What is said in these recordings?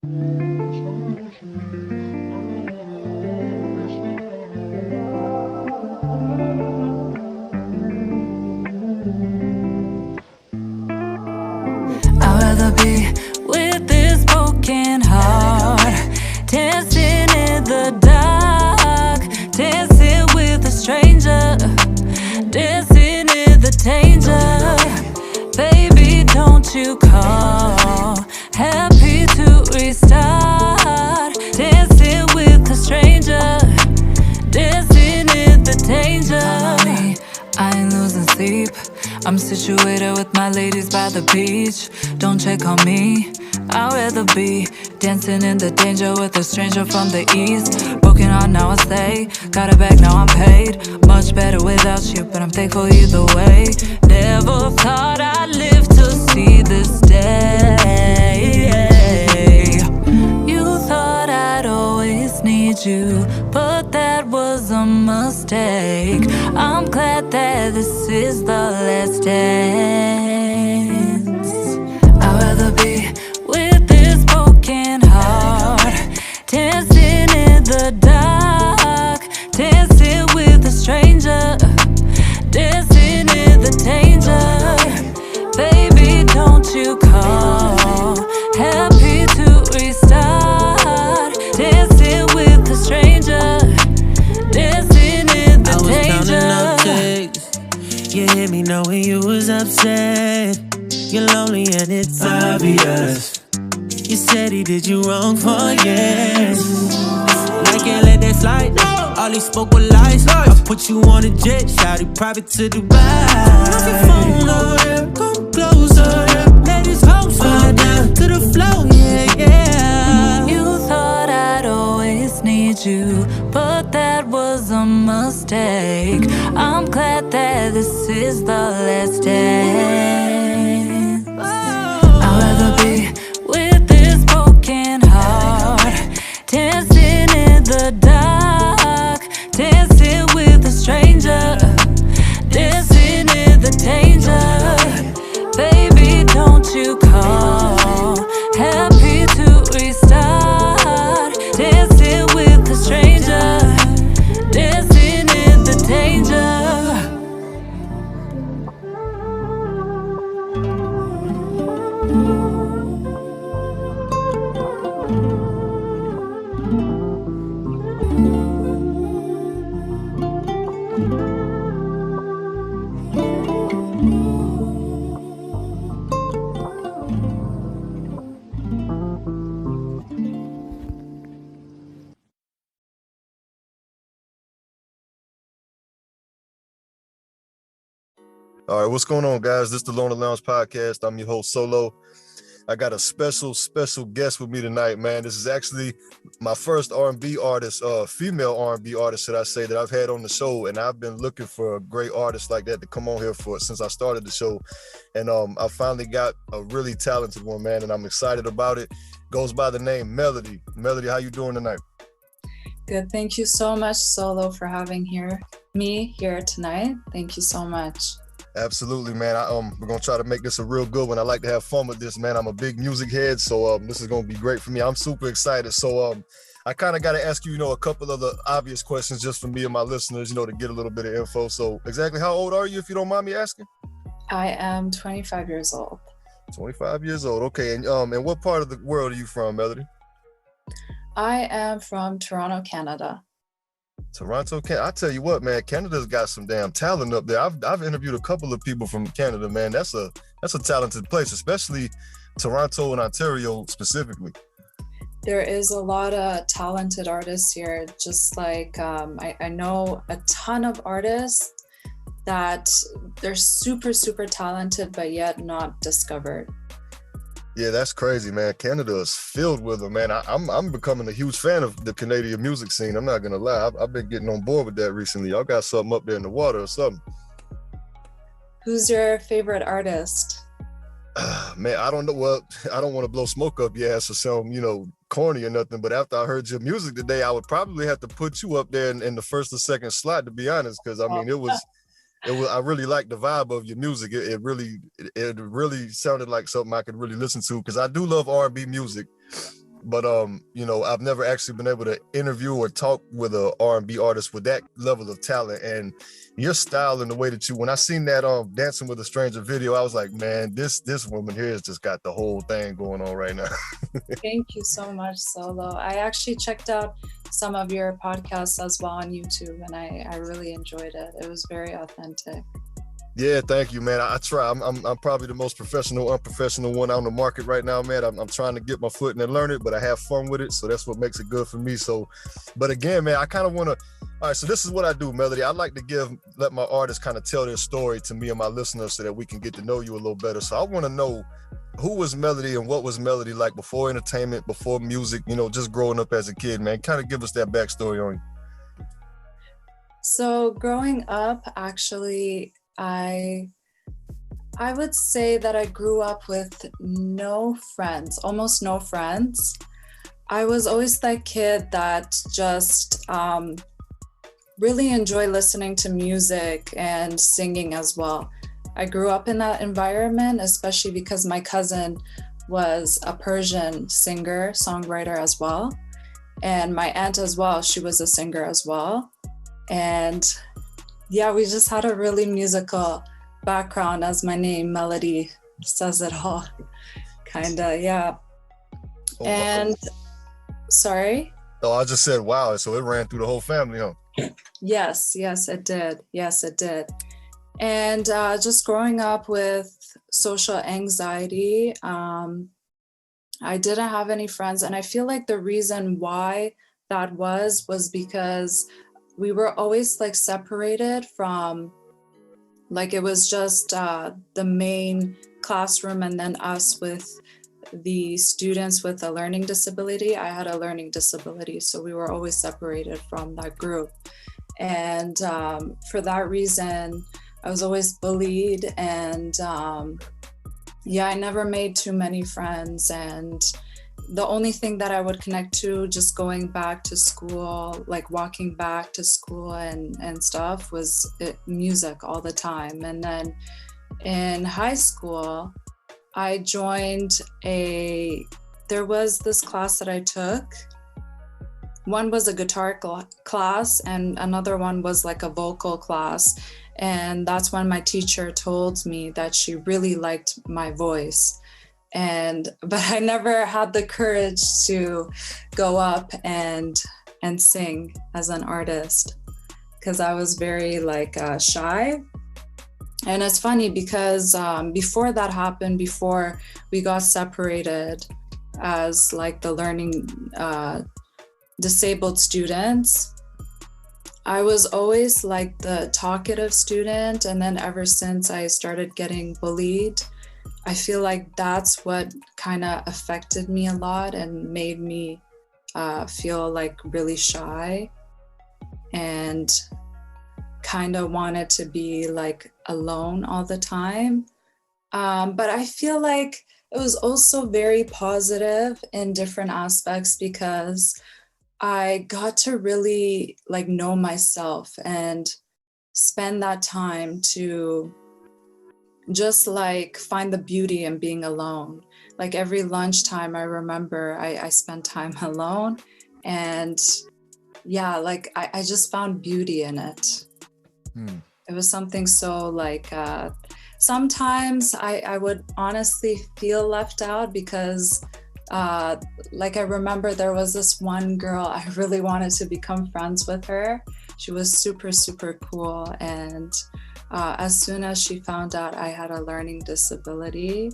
I'd rather be with this broken heart, dancing in the dark, dancing with a stranger, dancing in the danger. Baby, don't you call, happy to restart, dancing with a stranger, dancing in the danger. I ain't losing sleep, I'm situated with my ladies by the beach. Don't check on me, I'd rather be dancing in the danger with a stranger from the east. Broken heart, now I stay, got a bag, now I'm paid. Much better without you, but I'm thankful either way. Never thought I'd live to see this day. You thought I'd always need you, but that was a mistake. I'm glad that this is the last dance. I'd rather be with this broken heart, dancing in the dark, dancing with a stranger, dancing in the danger. Baby, don't you call, happy to restart, dancing with a stranger, dancing in the danger. You hit me knowing you was upset. You're lonely and it's obvious. You said he did you wrong for years. I can't let that slide. All he spoke were lies. I put you on a jet, shouted private to Dubai. Knock your phone over, come closer. Let his hopes fall down to the floor, yeah, yeah. You thought I'd always need you, but that was a mistake. I'm glad that this is the last dance. I'd rather be with this broken heart, dancing in the dark, dancing with a stranger, dancing in the danger. Baby, don't you call, happy to restart, dancing with a stranger, dancing in the danger. All right, what's going on, guys? This is the Loner Lounge podcast. I'm your host, Solo. I got a special guest with me tonight, man. This is actually my first R&B artist, female R&B artist, should I say, that I've had on the show, and I've been looking for a great artist like that to come on here for since I started the show, and I finally got a really talented one, man, and I'm excited about it. Goes by the name Melody. Melody, how you doing tonight? Good. Thank you so much, Solo, for having me here tonight. Thank you so much. Absolutely, man. We're gonna try to make this a real good one. I like to have fun with this, man. I'm a big music head, so this is gonna be great for me. I'm super excited. So I kind of got to ask you, a couple of the obvious questions just for me and my listeners, to get a little bit of info. So exactly how old are you, if you don't mind me asking? I am 25 years old. 25 years old. Okay, and what part of the world are you from, Melody? I am from Toronto, Canada. Toronto, Canada. I tell you what, man, Canada's got some damn talent up there. I've interviewed a couple of people from Canada, man. That's a talented place, especially Toronto and Ontario specifically. There is a lot of talented artists here. Just like I know a ton of artists that they're super, super talented, but yet not discovered. Yeah, that's crazy, man. Canada is filled with them, man. I'm becoming a huge fan of the Canadian music scene. I'm not gonna lie. I've been getting on board with that recently. Y'all got something up there in the water or something. Who's your favorite artist? Man, I don't know. Well, I don't want to blow smoke up your ass or sound, corny or nothing. But after I heard your music today, I would probably have to put you up there in the first or second slot, to be honest, because I mean, it was. I really liked the vibe of your music. It really sounded like something I could really listen to, because I do love R&B music. but you know, I've never actually been able to interview or talk with a R&B artist with that level of talent. And your style and the way that you, when I seen that Dancing with a Stranger video, I was like, man, this woman here has just got the whole thing going on right now. Thank you so much, Solo. I actually checked out some of your podcasts as well on YouTube, and I really enjoyed it. It was very authentic. Yeah, thank you, man. I try. I'm probably the most professional, unprofessional one on the market right now, man. I'm trying to get my foot in and learn it, but I have fun with it, so that's what makes it good for me. So, but again, man, I kind of want to. All right, so this is what I do, Melody. I like to let my artists kind of tell their story to me and my listeners so that we can get to know you a little better. So I want to know, who was Melody and what was Melody like before entertainment, before music? You know, just growing up as a kid, man. Kind of give us that backstory on you. So growing up, actually, I would say that I grew up with no friends, almost no friends. I was always that kid that just really enjoyed listening to music and singing as well. I grew up in that environment, especially because my cousin was a Persian singer, songwriter as well. And my aunt as well, she was a singer as well. And yeah, we just had a really musical background, as my name, Melody, says it all. Kinda, yeah. Oh, and wow. Sorry? Oh, I just said, wow. So it ran through the whole family, huh? Yes, it did. Yes, it did. And just growing up with social anxiety, I didn't have any friends. And I feel like the reason why that was because we were always like separated from, like, it was just the main classroom and then us with the students with a learning disability. I had a learning disability, so we were always separated from that group. And for that reason, I was always bullied, and yeah, I never made too many friends. And the only thing that I would connect to, just going back to school, like walking back to school and stuff, was music all the time. And then in high school, I joined there was this class that I took. One was a guitar class and another one was like a vocal class. And that's when my teacher told me that she really liked my voice. But I never had the courage to go up and sing as an artist, because I was very shy. And it's funny because before that happened, before we got separated as like the learning disabled students, I was always like the talkative student. And then ever since I started getting bullied, I feel like that's what kind of affected me a lot and made me feel like really shy and kind of wanted to be like alone all the time. But I feel like it was also very positive in different aspects, because I got to really like know myself and spend that time to just like find the beauty in being alone. Like every lunchtime, I remember I spent time alone, and yeah, like I just found beauty in it. It was something so like, sometimes I would honestly feel left out because like I remember there was this one girl, I really wanted to become friends with her. She was super, super cool. And as soon as she found out I had a learning disability,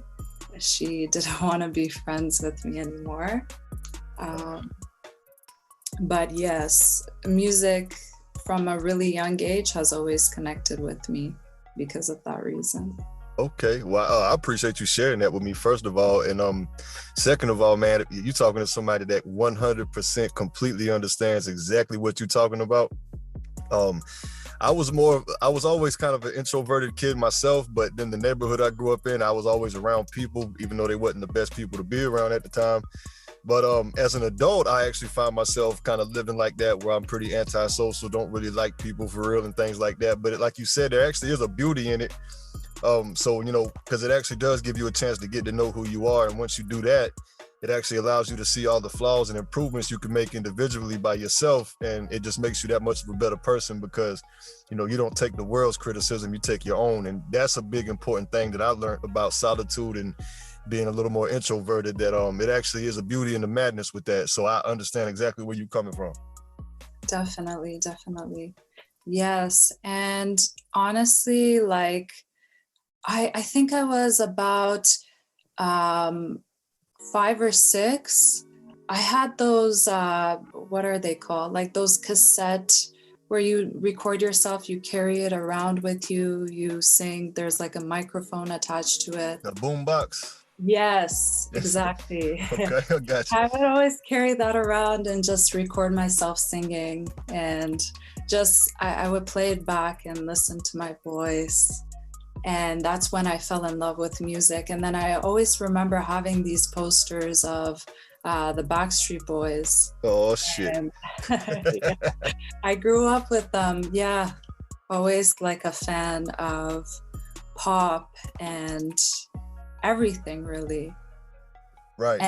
she didn't want to be friends with me anymore. But yes, music from a really young age has always connected with me because of that reason. Okay, well, I appreciate you sharing that with me, first of all. And second of all, man, you talking to somebody that 100% completely understands exactly what you're talking about. I was always kind of an introverted kid myself, but then the neighborhood I grew up in, I was always around people, even though they wasn't the best people to be around at the time. But as an adult, I actually find myself kind of living like that, where I'm pretty antisocial, don't really like people for real and things like that. But like you said, there actually is a beauty in it. So, you know, because it actually does give you a chance to get to know who you are. And once you do that, it actually allows you to see all the flaws and improvements you can make individually by yourself. And it just makes you that much of a better person because, you know, you don't take the world's criticism, you take your own. And that's a big important thing that I learned about solitude and being a little more introverted, that it actually is a beauty and a madness with that. So I understand exactly where you're coming from. Definitely, definitely. Yes. And honestly, like I think I was about 5 or 6. I had those what are they called? Like those cassette where you record yourself, you carry it around with you, you sing, there's like a microphone attached to it. The boombox. Yes, exactly. Okay, I got you. I would always carry that around and just record myself singing, and just I would play it back and listen to my voice. And that's when I fell in love with music. And then I always remember having these posters of the Backstreet Boys. Oh shit. And yeah, I grew up with them. Yeah, always like a fan of pop and everything, really. Right.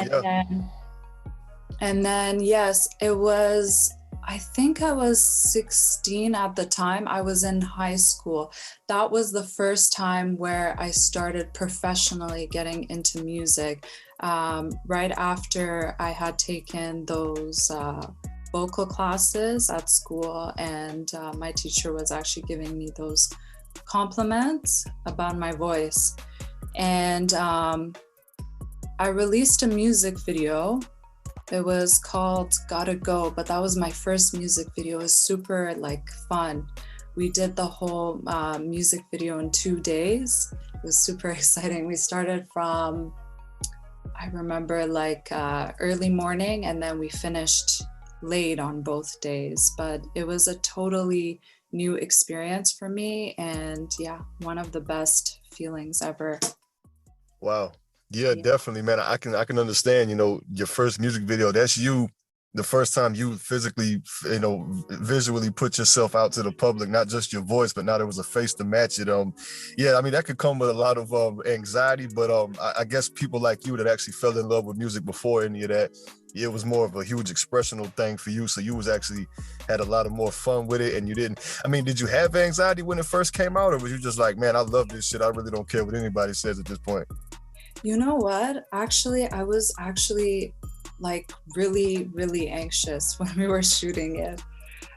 And then yes, it was, I think I was 16 at the time. I was in high school. That was the first time where I started professionally getting into music. Right after I had taken those vocal classes at school, and my teacher was actually giving me those compliments about my voice. And I released a music video. It was called Gotta Go, but that was my first music video. It was super like fun. We did the whole music video in 2 days. It was super exciting. We started from, I remember like early morning, and then we finished late on both days. But it was a totally new experience for me, and yeah, one of the best feelings ever. Wow. Yeah, definitely, man. I can understand, you know, your first music video, that's you, the first time you physically, you know, visually put yourself out to the public, not just your voice, but now there was a face to match it. Yeah, I mean, that could come with a lot of anxiety, but I guess people like you that actually fell in love with music before any of that, it was more of a huge expressional thing for you. So you was actually had a lot of more fun with it, and you didn't, I mean, did you have anxiety when it first came out, or was you just like, man, I love this shit, I really don't care what anybody says at this point? You know what? Actually, I was actually like really, really anxious when we were shooting it.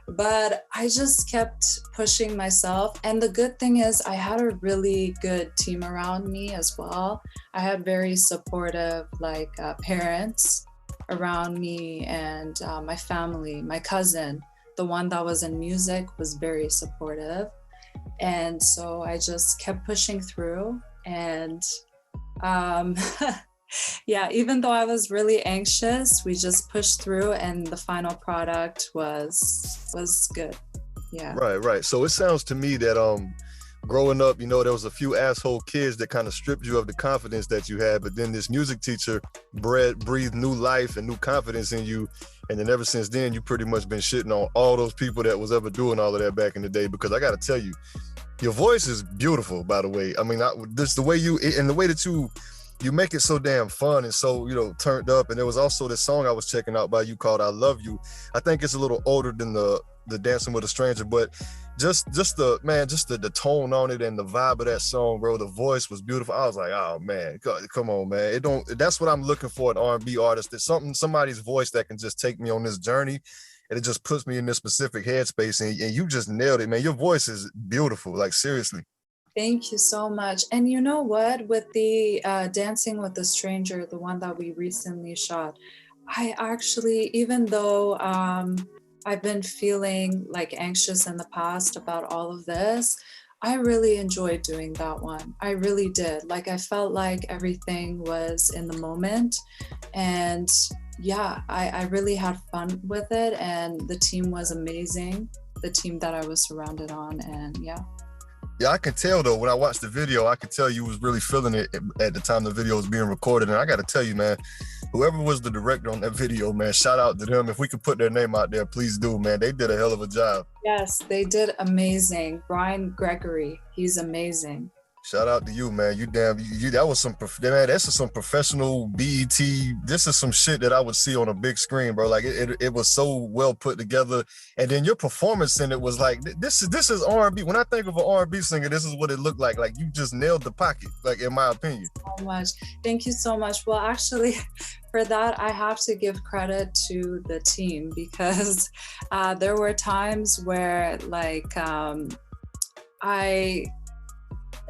But I just kept pushing myself. And the good thing is I had a really good team around me as well. I had very supportive like parents around me, and my family, my cousin, the one that was in music, was very supportive. And so I just kept pushing through, and yeah, even though I was really anxious, we just pushed through, and the final product was good. Yeah. Right. So it sounds to me that growing up, you know, there was a few asshole kids that kind of stripped you of the confidence that you had, but then this music teacher breathed new life and new confidence in you. And then ever since then, you pretty much been shitting on all those people that was ever doing all of that back in the day. Because I got to tell you, your voice is beautiful, by the way. I mean, just the way you, and the way that you make it so damn fun and so, you know, turned up. And there was also this song I was checking out by you called I Love You. I think it's a little older than the Dancing with a Stranger, but just the tone on it and the vibe of that song, bro, the voice was beautiful. I was like, oh man, come on, man. That's what I'm looking for in R&B artists. There's somebody's voice that can just take me on this journey, and it just puts me in this specific headspace, and you just nailed it, man. Your voice is beautiful, like seriously. Thank you so much. And you know what, with the Dancing with a Stranger, the one that we recently shot, I actually, even though I've been feeling like anxious in the past about all of this, I really enjoyed doing that one. I really did. Like, I felt like everything was in the moment, and yeah, I really had fun with it, and the team was amazing, the team that I was surrounded on, and yeah. Yeah, I can tell though, when I watched the video, I could tell you was really feeling it at the time the video was being recorded. And I got to tell you, man, whoever was the director on that video, man, shout out to them. If we could put their name out there, please do, man. They did a hell of a job. Yes, they did amazing. Brian Gregory, he's amazing. Shout out to you, man. You damn, that was man. That's some professional BET. This is some shit that I would see on a big screen, bro. Like it was so well put together, and then your performance in it was like this is R&B. When I think of an R&B singer, this is what it looked like. Like you just nailed the pocket, like in my opinion. So much. Thank you so much. Well, actually, for that, I have to give credit to the team because there were times where, like,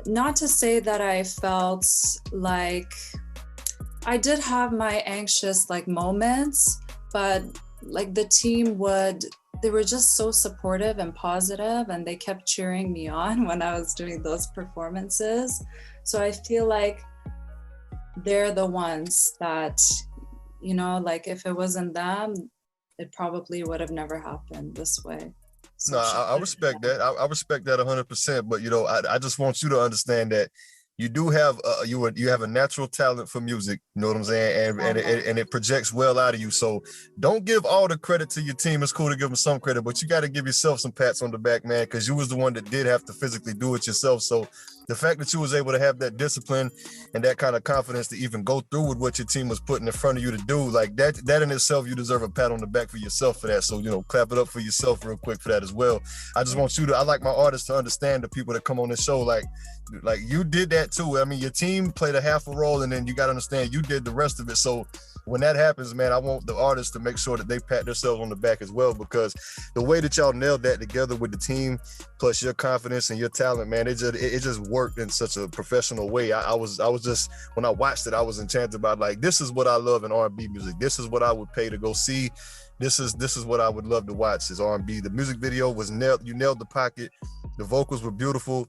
not to say that I felt like I did have my anxious like moments, but like the team they were just so supportive and positive, and they kept cheering me on when I was doing those performances. So I feel like they're the ones that, you know, like if it wasn't them, it probably would have never happened this way. No, I respect that. I respect that 100%. But you know, I just want you to understand that you do have you have a natural talent for music. You know what I'm saying? And it projects well out of you. So don't give all the credit to your team. It's cool to give them some credit, but you got to give yourself some pats on the back, man, because you was the one that did have to physically do it yourself. So the fact that you was able to have that discipline and that kind of confidence to even go through with what your team was putting in front of you to do, like that in itself, you deserve a pat on the back for yourself for that. So, you know, clap it up for yourself real quick for that as well. I just want you to, I like my artists to understand, the people that come on this show, like you did that too. I mean, your team played a half a role, and then you got to understand you did the rest of it. So when that happens, man, I want the artists to make sure that they pat themselves on the back as well, because the way that y'all nailed that together with the team, plus your confidence and your talent, man, it just worked in such a professional way. I was just, when I watched it, I was enchanted by, like, this is what I love in R&B music. This is what I would pay to go see. This is what I would love to watch, is R&B. The music video was nailed. You nailed the pocket. The vocals were beautiful.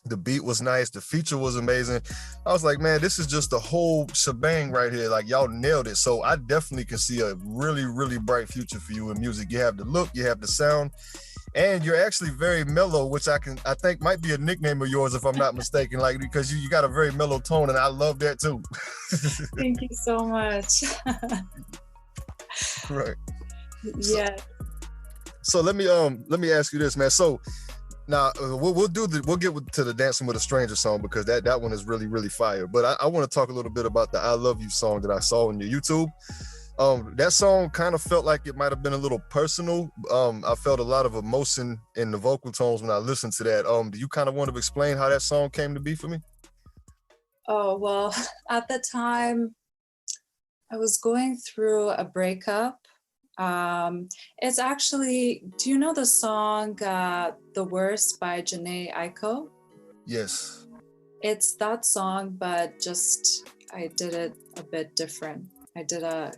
The beat was nice. The feature was amazing. I was like, man, this is just the whole shebang right here. Like, y'all nailed it. So I definitely can see a really, really bright future for you in music. You have the look, you have the sound, and you're actually very mellow, which I think might be a nickname of yours, if I'm not mistaken, like, because you got a very mellow tone, and I love that too. Thank you so much. Right. Yeah. So let me ask you this, man. So now we'll get to the Dancing with a Stranger song, because that one is really, really fire. But I want to talk a little bit about the I Love You song that I saw on your YouTube. That song kind of felt like it might have been a little personal. I felt a lot of emotion in the vocal tones when I listened to that. Do you kind of want to explain how that song came to be for me? Oh, well, at the time I was going through a breakup. It's actually, do you know the song The Worst by Jhené Aiko? Yes. It's that song, but just I did it a bit different. I did a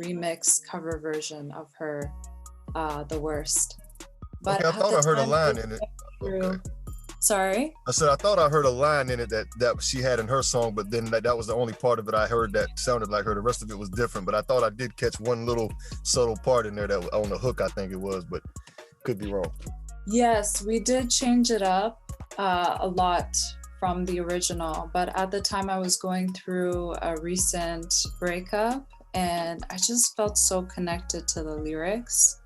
remix cover version of her The Worst. But okay, I thought I heard a line in it. Okay. Sorry? I said I thought I heard a line in it that she had in her song, but then that was the only part of it I heard that sounded like her. The rest of it was different, but I thought I did catch one little subtle part in there that on the hook, I think it was, but could be wrong. Yes, we did change it up a lot from the original, but at the time I was going through a recent breakup, and I just felt so connected to the lyrics.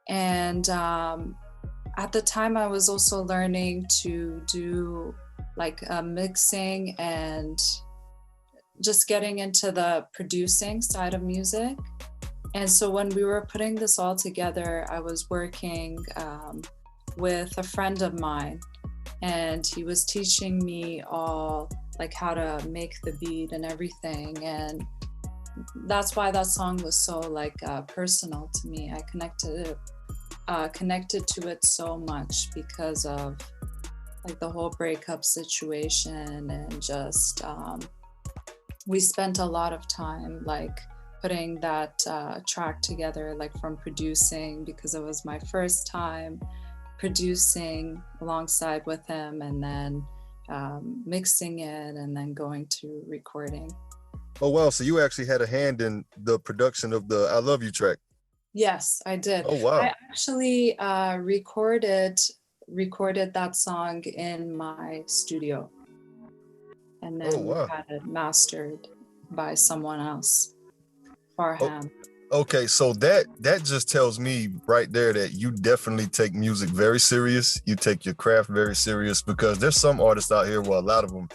And at the time I was also learning to do like mixing and just getting into the producing side of music. And so when we were putting this all together, I was working with a friend of mine, and he was teaching me all like how to make the beat and everything. And that's why that song was so like personal to me. I connected to it so much because of like the whole breakup situation, and just we spent a lot of time like putting that track together, like from producing, because it was my first time producing alongside with him, and then mixing it, and then going to recording. Oh wow, so you actually had a hand in the production of the I Love You track? Yes, I did. Oh wow. I actually recorded that song in my studio, and then wow. had it mastered by someone else, Farham. Okay, so that just tells me right there that you definitely take music very serious. You take your craft very serious, because there's some artists out here, well, a lot of them,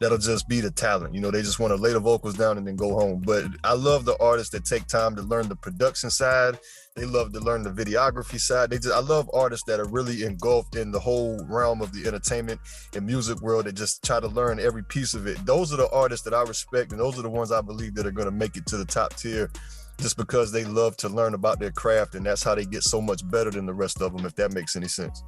that'll just be the talent. You know, they just want to lay the vocals down and then go home. But I love the artists that take time to learn the production side. They love to learn the videography side. I love artists that are really engulfed in the whole realm of the entertainment and music world, that just try to learn every piece of it. Those are the artists that I respect, and those are the ones I believe that are going to make it to the top tier, just because they love to learn about their craft, and that's how they get so much better than the rest of them, if that makes any sense.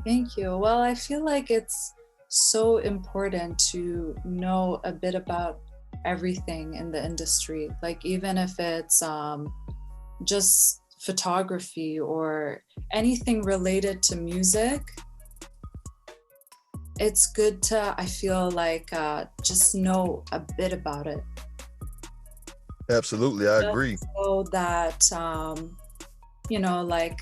Thank you. Well, I feel like it's so important to know a bit about everything in the industry. Like, even if it's just photography or anything related to music, it's good to, I feel like, just know a bit about it. Absolutely, I agree. So that, you know, like,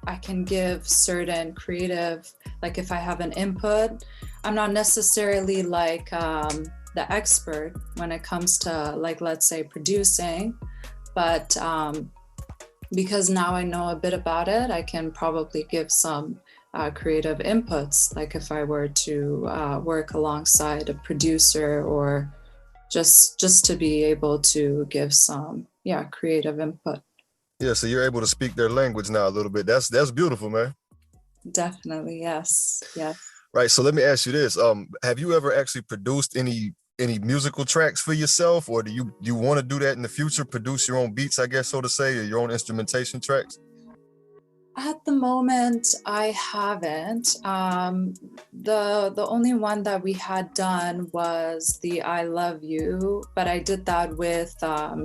I can give certain creative, like if I have an input, I'm not necessarily like the expert when it comes to, like, let's say producing, but because now I know a bit about it, I can probably give some creative inputs, like if I were to work alongside a producer, or just to be able to give some creative input. Yeah, so you're able to speak their language now a little bit. That's beautiful, man. Definitely, yes. Right, so let me ask you this. Have you ever actually produced any musical tracks for yourself, or do you want to do that in the future, produce your own beats, I guess, so to say, or your own instrumentation tracks? At the moment, I haven't. The only one that we had done was the I Love You, but I did that with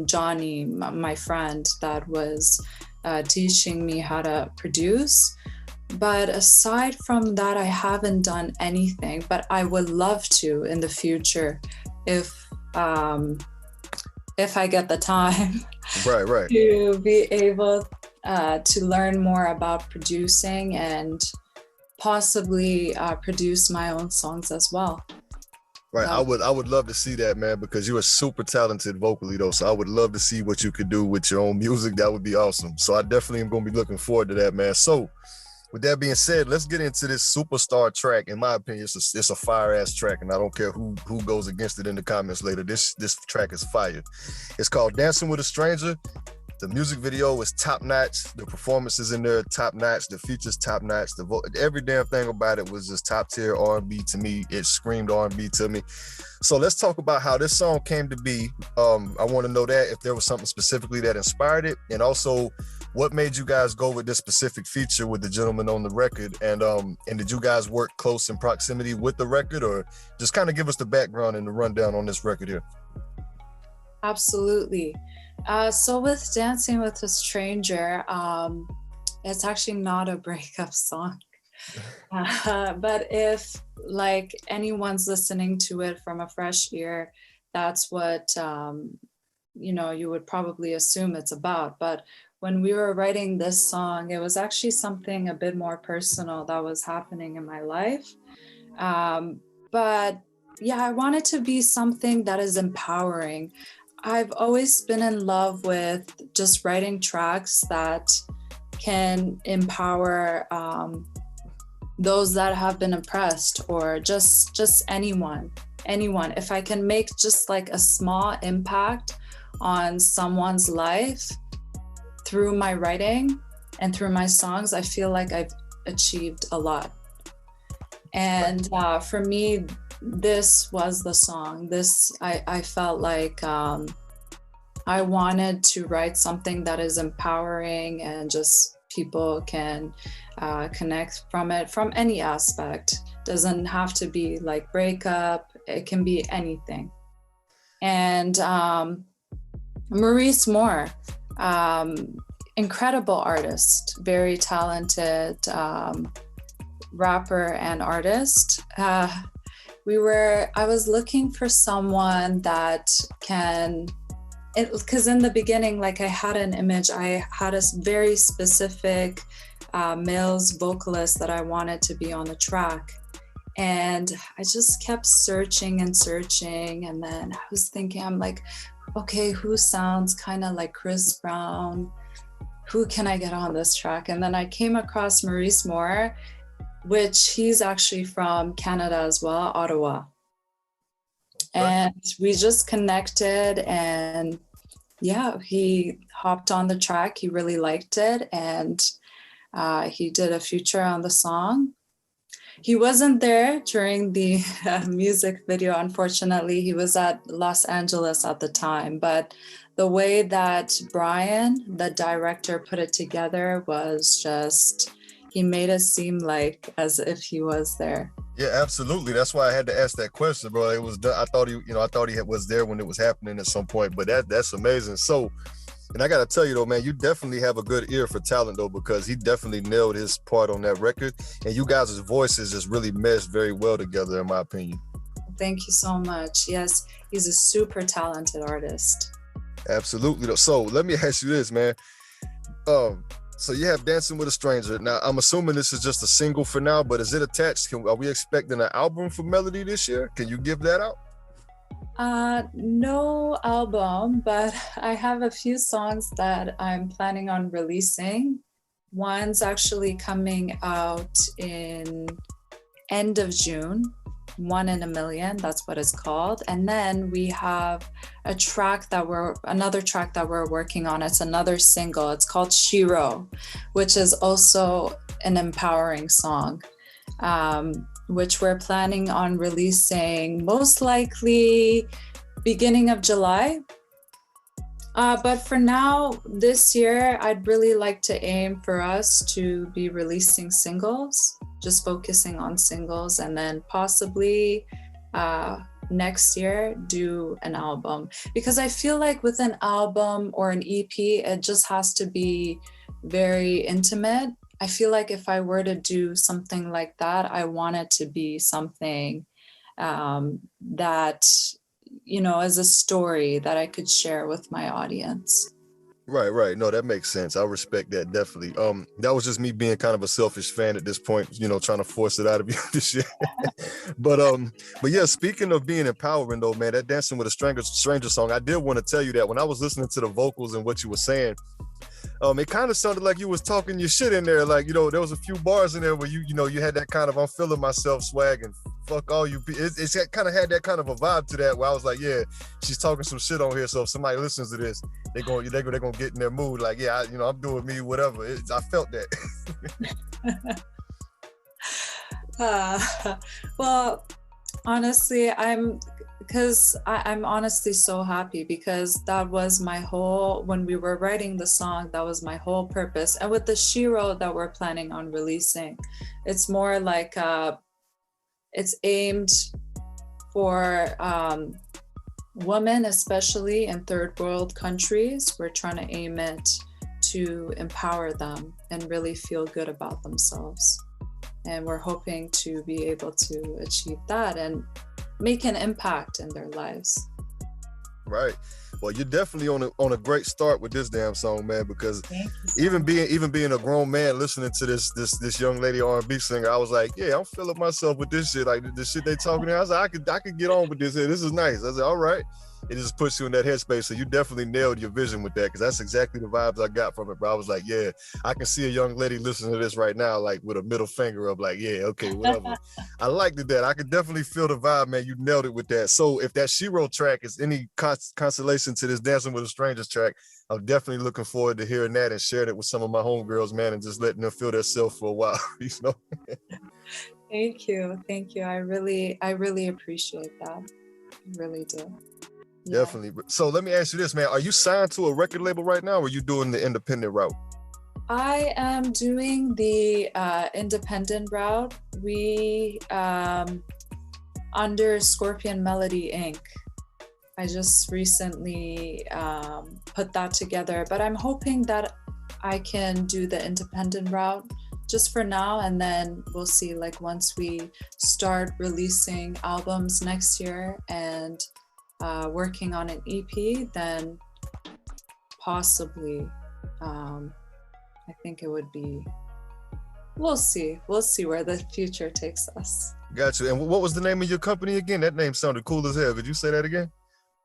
Johnny, my friend, that was teaching me how to produce. But aside from that, I haven't done anything, but I would love to in the future if I get the time. Right. To be able to learn more about producing and possibly produce my own songs as well. Right, I would love to see that, man, because you are super talented vocally, though. So I would love to see what you could do with your own music. That would be awesome. So I definitely am going to be looking forward to that, man. So with that being said, let's get into this Superstar track. In my opinion, it's a fire ass track, and I don't care who goes against it in the comments later. This track is fire. It's called Dancing with a Stranger. The music video is top notch. The performances in there top notch. The features top notch. Every damn thing about it was just top tier R&B to me. It screamed R&B to me. So let's talk about how this song came to be. I want to know that, if there was something specifically that inspired it, and also what made you guys go with this specific feature with the gentleman on the record, and did you guys work close in proximity with the record, or just kind of give us the background and the rundown on this record here? Absolutely. So with Dancing with a Stranger, it's actually not a breakup song. But if, like, anyone's listening to it from a fresh ear, that's what, you would probably assume it's about. But when we were writing this song, it was actually something a bit more personal that was happening in my life. But yeah, I want it to be something that is empowering. I've always been in love with just writing tracks that can empower those that have been oppressed, or just anyone. If I can make just like a small impact on someone's life through my writing and through my songs, I feel like I've achieved a lot. And for me, this was the song. I felt like I wanted to write something that is empowering, and just people can connect from it from any aspect. Doesn't have to be like breakup, it can be anything. And Maurice Moore, incredible artist, very talented rapper and artist. I was looking for someone that can, because in the beginning, like, I had an image, I had a very specific male's vocalist that I wanted to be on the track. And I just kept searching, and then I was thinking, I'm like, okay, who sounds kind of like Chris Brown? Who can I get on this track? And then I came across Maurice Moore, which he's actually from Canada as well, Ottawa. And we just connected, and yeah, he hopped on the track. He really liked it, and he did a feature on the song. He wasn't there during the music video, unfortunately. He was at Los Angeles at the time, but the way that Brian, the director, put it together was just, he made it seem like as if he was there. Yeah, absolutely. That's why I had to ask that question, bro. It was, I thought he was there when it was happening at some point, but that's amazing. So, and I got to tell you though, man, you definitely have a good ear for talent though, because he definitely nailed his part on that record, and you guys' voices just really meshed very well together, in my opinion. Thank you so much. Yes, he's a super talented artist. Absolutely. So let me ask you this, man. So you have Dancing with a Stranger. Now, I'm assuming this is just a single for now, but is it attached? Are we expecting an album for Melody this year? Can you give that out? No album, but I have a few songs that I'm planning on releasing. One's actually coming out in end of June, 1 in a Million, that's what it's called. And then we have another track that we're working on. It's another single. It's called Shiro, which is also an empowering song. Which we're planning on releasing most likely beginning of July. But for now, this year, I'd really like to aim for us to be releasing singles, just focusing on singles, and then possibly next year do an album. Because I feel like with an album or an EP, it just has to be very intimate. I feel like if I were to do something like that, I want it to be something that, is a story that I could share with my audience. Right. No, that makes sense. I respect that, definitely. That was just me being kind of a selfish fan at this point, trying to force it out of you this year. But yeah, speaking of being empowering though, man, that Dancing with a Stranger song, I did want to tell you that when I was listening to the vocals and what you were saying, it kind of sounded like you was talking your shit in there. Like, there was a few bars in there where you had that kind of I'm feeling myself swag and fuck all you. It's kind of had that kind of a vibe to that where I was like, yeah, she's talking some shit on here. So if somebody listens to this, they're gonna get in their mood. Like, yeah, I'm doing me, whatever. I felt that. Well, honestly, I'm honestly so happy because that was when we were writing the song, that was my whole purpose. And with the Shiro that we're planning on releasing, it's more like it's aimed for women, especially in third world countries. We're trying to aim it to empower them and really feel good about themselves. And we're hoping to be able to achieve that and make an impact in their lives. Right. Well, you're definitely on a great start with this damn song, man, because even being a grown man listening to this young lady R&B singer, I was like, yeah, I'm feeling myself with this shit. Like the shit they talking there, I was like, I could get on with this here. This is nice. I said, all right. It just puts you in that headspace. So you definitely nailed your vision with that, because that's exactly the vibes I got from it, bro. I was like, yeah, I can see a young lady listening to this right now, like with a middle finger up, like, yeah, okay, whatever. I liked that. I could definitely feel the vibe, man. You nailed it with that. So if that Shiro track is any consolation to this Dancing with a Stranger track, I'm definitely looking forward to hearing that and sharing it with some of my homegirls, man, and just letting them feel themselves for a while, Thank you. I really appreciate that. I really do. Yeah. Definitely. So let me ask you this, man. Are you signed to a record label right now, or are you doing the independent route? I am doing the independent route. We under Scorpion Melody Inc. I just recently put that together, but I'm hoping that I can do the independent route just for now, and then we'll see, like once we start releasing albums next year and working on an EP, then possibly I think it would be, we'll see where the future takes us. Got you. And what was the name of your company again? That name sounded cool as hell. Could you say that again?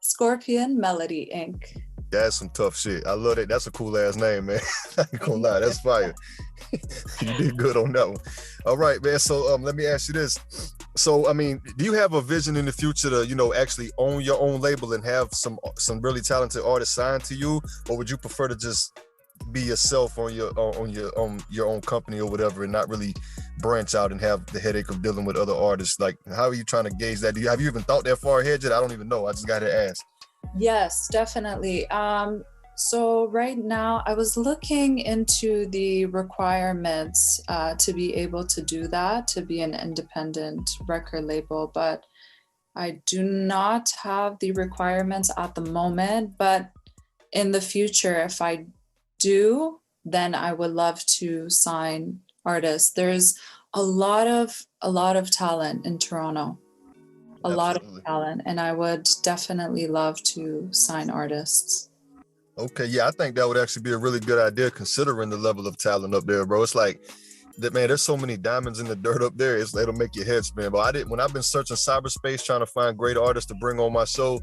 Scorpion Melody Inc. That's some tough shit. I love it. That's a cool ass name, man. I ain't gonna lie, that's fire. You did good on that one. All right, man. So let me ask you this. So I mean, do you have a vision in the future to, you know, actually own your own label and have some really talented artists signed to you, or would you prefer to just be yourself on your own company or whatever, and not really branch out and have the headache of dealing with other artists? Like, how are you trying to gauge that? Have you even thought that far ahead yet? I don't even know. I just got to ask. Yes, definitely. So right now I was looking into the requirements to be able to do that, to be an independent record label, but I do not have the requirements at the moment. But in the future, if I do, then I would love to sign artists. There's a lot of talent in Toronto. Absolutely. Lot of talent, and I would definitely love to sign artists. Okay, yeah, I think that would actually be a really good idea considering the level of talent up there, bro. It's like that, man. There's so many diamonds in the dirt up there. It'll make your head spin. But when I've been searching cyberspace trying to find great artists to bring on my show,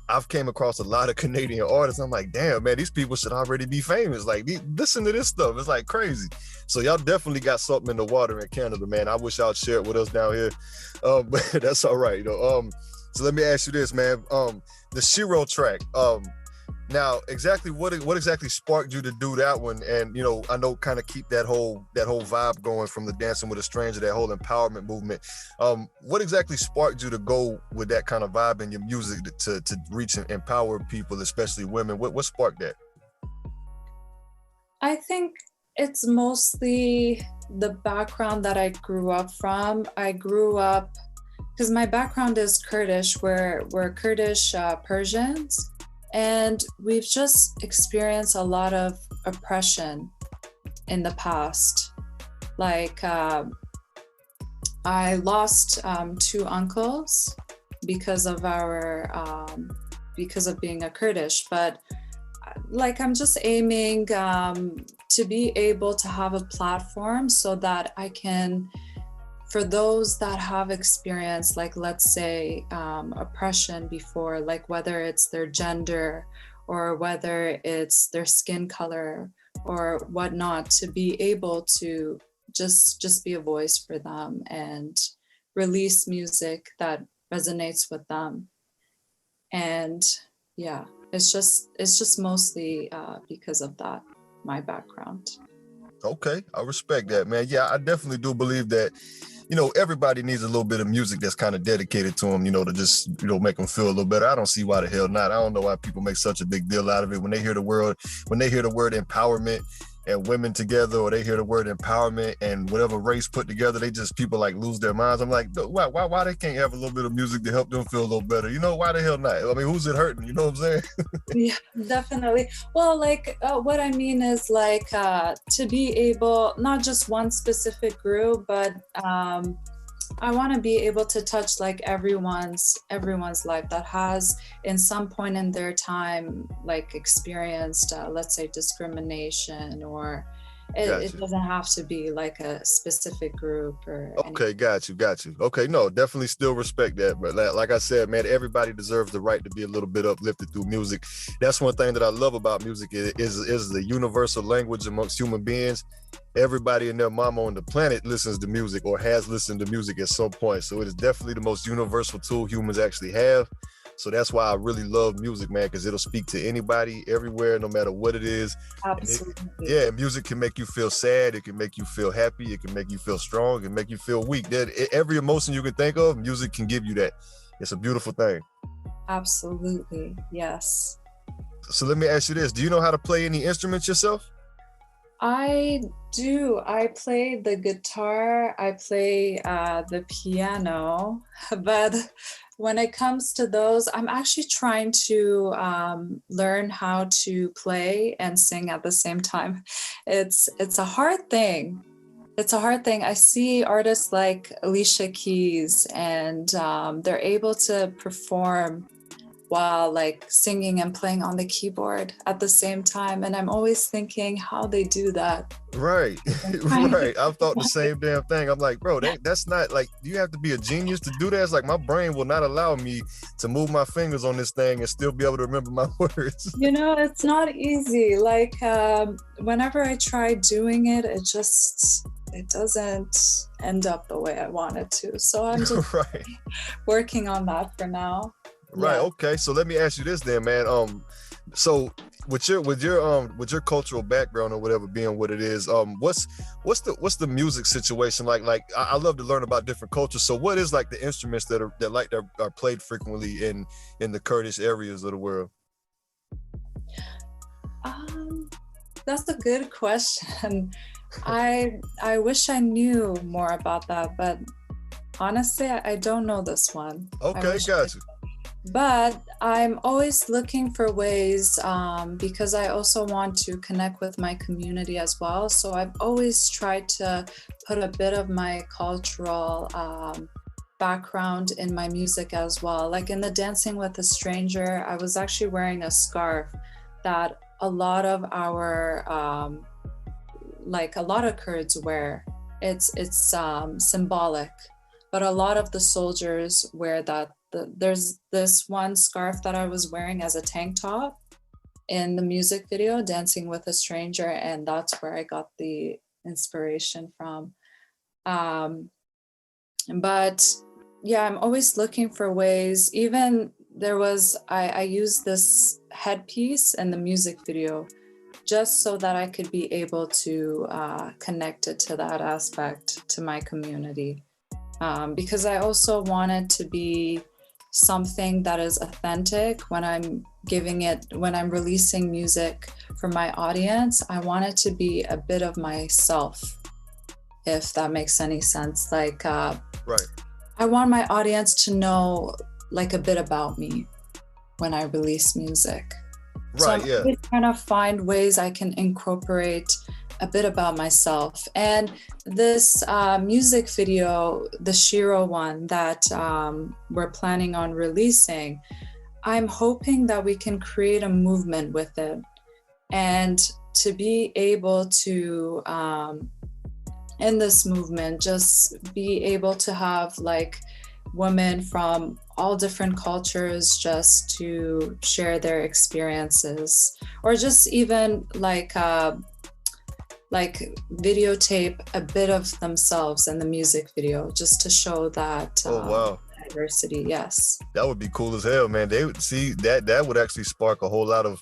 I've came across a lot of Canadian artists. I'm like, damn, man, these people should already be famous. Like, listen to this stuff. It's like crazy. So y'all definitely got something in the water in Canada, man. I wish y'all share it with us down here. But that's all right, though. So let me ask you this, man. The Shiro track. Now, exactly what exactly sparked you to do that one? And, you know, I know kind of keep that whole vibe going from the Dancing with a Stranger, that whole empowerment movement. What exactly sparked you to go with that kind of vibe in your music to reach and empower people, especially women? What sparked that? I think it's mostly the background that I grew up from. I grew up because my background is Kurdish. We're Kurdish Persians. And we've just experienced a lot of oppression in the past. Like, I lost 2 uncles because of being a Kurdish. But like, I'm just aiming to be able to have a platform so that I can, for those that have experienced, like, let's say, oppression before, like whether it's their gender or whether it's their skin color or whatnot, to be able to just be a voice for them and release music that resonates with them. And yeah, it's just mostly because of that, my background. Okay, I respect that, man. Yeah, I definitely do believe that, you know, everybody needs a little bit of music that's kind of dedicated to them, you know, to just, you know, make them feel a little better. I don't see why the hell not. I don't know why people make such a big deal out of it when they hear the word empowerment and women together, or they hear the word empowerment and whatever race put together, people like lose their minds. I'm like, why they can't have a little bit of music to help them feel a little better? You know, why the hell not? I mean, who's it hurting? You know what I'm saying? Yeah, definitely. Well, like what I mean is like to be able, not just one specific group, but I want to be able to touch like everyone's life that has in some point in their time like experienced let's say discrimination, or it doesn't have to be like a specific group or okay, anything. Got you. Okay, no, definitely still respect that, but like I said, man, everybody deserves the right to be a little bit uplifted through music. That's one thing that I love about music is the universal language amongst human beings. Everybody and their mama on the planet listens to music or has listened to music at some point. So it is definitely the most universal tool humans actually have. So that's why I really love music, man, because it'll speak to anybody, everywhere, no matter what it is. Absolutely. Music can make you feel sad. It can make you feel happy. It can make you feel strong. It can make you feel weak. Every emotion you can think of, music can give you that. It's a beautiful thing. Absolutely. Yes. So let me ask you this. Do you know how to play any instruments yourself? I do. I play the guitar, I play the piano, but when it comes to those, I'm actually trying to learn how to play and sing at the same time. It's a hard thing. I see artists like Alicia Keys, and they're able to perform while like singing and playing on the keyboard at the same time. And I'm always thinking how they do that. Right. Right. I've thought the same damn thing. I'm like, bro, that's not like, you have to be a genius to do that. It's like my brain will not allow me to move my fingers on this thing and still be able to remember my words. You know, it's not easy. Like whenever I try doing it, it doesn't end up the way I want it to. So I'm just Right. working on that for now. Right. Yeah. Okay. So let me ask you this then, man. So with your cultural background or whatever being what it is, what's the music situation like? Like I love to learn about different cultures. So what is like the instruments that are played frequently in the Kurdish areas of the world? That's a good question. I wish I knew more about that, but honestly, I don't know this one. Okay, gotcha. But I'm always looking for ways because I also want to connect with my community as well. So I've always tried to put a bit of my cultural background in my music as well. Like in the Dancing with a Stranger, I was actually wearing a scarf that a lot of our like a lot of Kurds wear. It's symbolic, but a lot of the soldiers wear that. There's this one scarf that I was wearing as a tank top in the music video Dancing with a Stranger, and that's where I got the inspiration from. But yeah, I'm always looking for ways. Even I used this headpiece in the music video just so that I could be able to connect it to that aspect to my community, because I also wanted to be something that is authentic when I'm releasing music for my audience. I want it to be a bit of myself, if that makes any sense. Like, right. I want my audience to know like a bit about me when I release music. Right, so I'm yeah. always trying to find ways I can incorporate a bit about myself. And this music video, the Shiro one that we're planning on releasing, I'm hoping that we can create a movement with it, and to be able to, in this movement, just be able to have like women from all different cultures just to share their experiences, or just even like videotape a bit of themselves in the music video, just to show that Oh wow, diversity. Yes, that would be cool as hell, man. They would see that would actually spark a whole lot of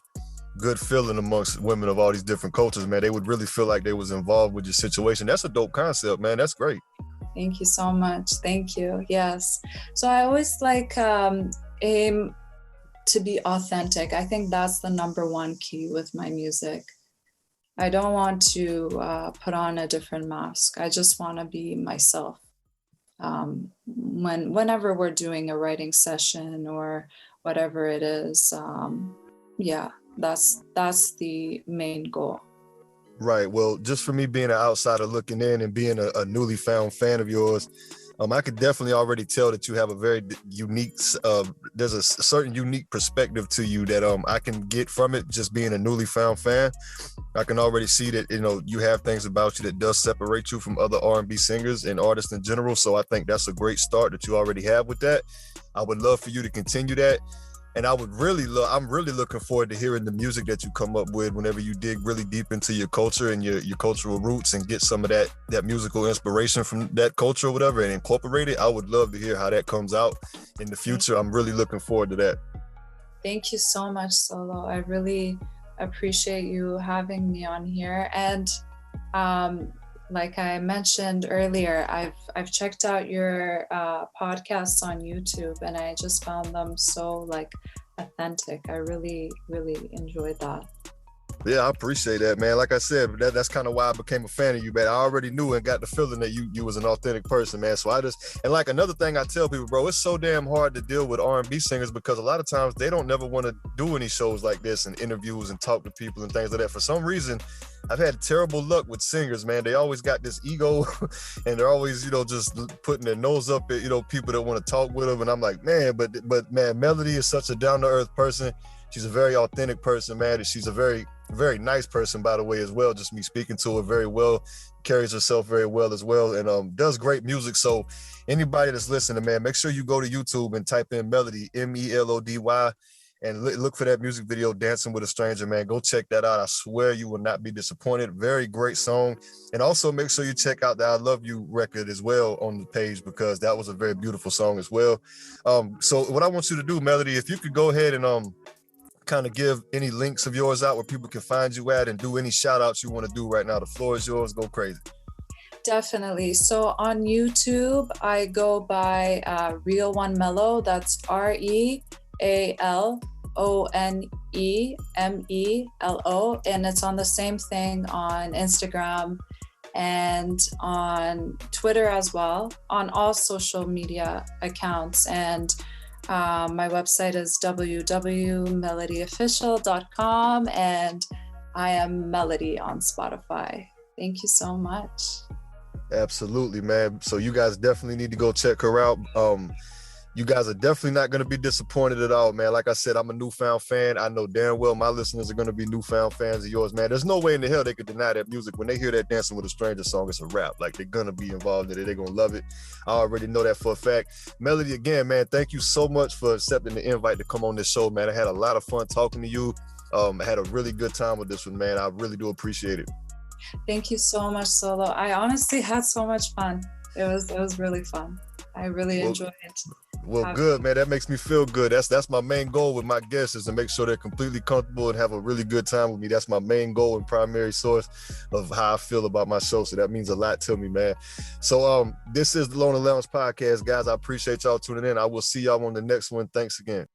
good feeling amongst women of all these different cultures, man. They would really feel like they was involved with your situation. That's a dope concept, man. That's great. thank you so much. Thank you. Yes, so I always like aim to be authentic. I think that's the number one key with my music. I don't want to put on a different mask. I just want to be myself. Whenever we're doing a writing session or whatever it is, yeah, that's the main goal. Right. Well, just for me being an outsider looking in and being a newly found fan of yours, I could definitely already tell that you have a very unique, there's a certain unique perspective to you that I can get from it just being a newly found fan. I can already see that, you have things about you that does separate you from other R&B singers and artists in general. So I think that's a great start that you already have with that. I would love for you to continue that. And I'm really looking forward to hearing the music that you come up with whenever you dig really deep into your culture and your cultural roots and get some of that musical inspiration from that culture or whatever and incorporate it. I would love to hear how that comes out in the future. I'm really looking forward to that. Thank you so much, Solo. I really appreciate you having me on here. And like I mentioned earlier, I've checked out your podcasts on YouTube, and I just found them so like authentic. I really, really enjoyed that. Yeah, I appreciate that, man. Like I said, that's kind of why I became a fan of you, man. I already knew and got the feeling that you was an authentic person, man. So and like another thing I tell people, bro, it's so damn hard to deal with R&B singers because a lot of times they don't never want to do any shows like this and interviews and talk to people and things like that. For some reason, I've had terrible luck with singers, man. They always got this ego and they're always, just putting their nose up at, people that want to talk with them. And I'm like, man, but man, Melody is such a down-to-earth person. She's a very authentic person, man. And she's a very, very nice person, by the way, as well. Just me speaking to her very well, carries herself very well as well, and does great music. So anybody that's listening, man, make sure you go to YouTube and type in Melody, Melody, and look for that music video, Dancing with a Stranger, man. Go check that out. I swear you will not be disappointed. Very great song. And also make sure you check out the I Love You record as well on the page, because that was a very beautiful song as well. So what I want you to do, Melody, if you could go ahead and kind of give any links of yours out where people can find you at and do any shout outs you want to do right now. The floor is yours. Go crazy. Definitely. So on YouTube, I go by Real One Melo. That's RealOneMelo. And it's on the same thing on Instagram and on Twitter as well, on all social media accounts. And my website is www.melodyofficial.com, and I am Melody on Spotify. Thank you so much. Absolutely, man. So you guys definitely need to go check her out. You guys are definitely not going to be disappointed at all, man. Like I said, I'm a newfound fan. I know damn well my listeners are going to be newfound fans of yours, man. There's no way in the hell they could deny that music. When they hear that Dancing with a Stranger song, it's a rap. Like, they're going to be involved in it. They're going to love it. I already know that for a fact. Melody, again, man, thank you so much for accepting the invite to come on this show, man. I had a lot of fun talking to you. I had a really good time with this one, man. I really do appreciate it. Thank you so much, Solo. I honestly had so much fun. It was really fun. I really enjoyed it. Well, good, man. That makes me feel good. That's my main goal with my guests, is to make sure they're completely comfortable and have a really good time with me. That's my main goal and primary source of how I feel about my show. So that means a lot to me, man. So this is the Lonely Lounge Podcast, guys. I appreciate y'all tuning in. I will see y'all on the next one. Thanks again.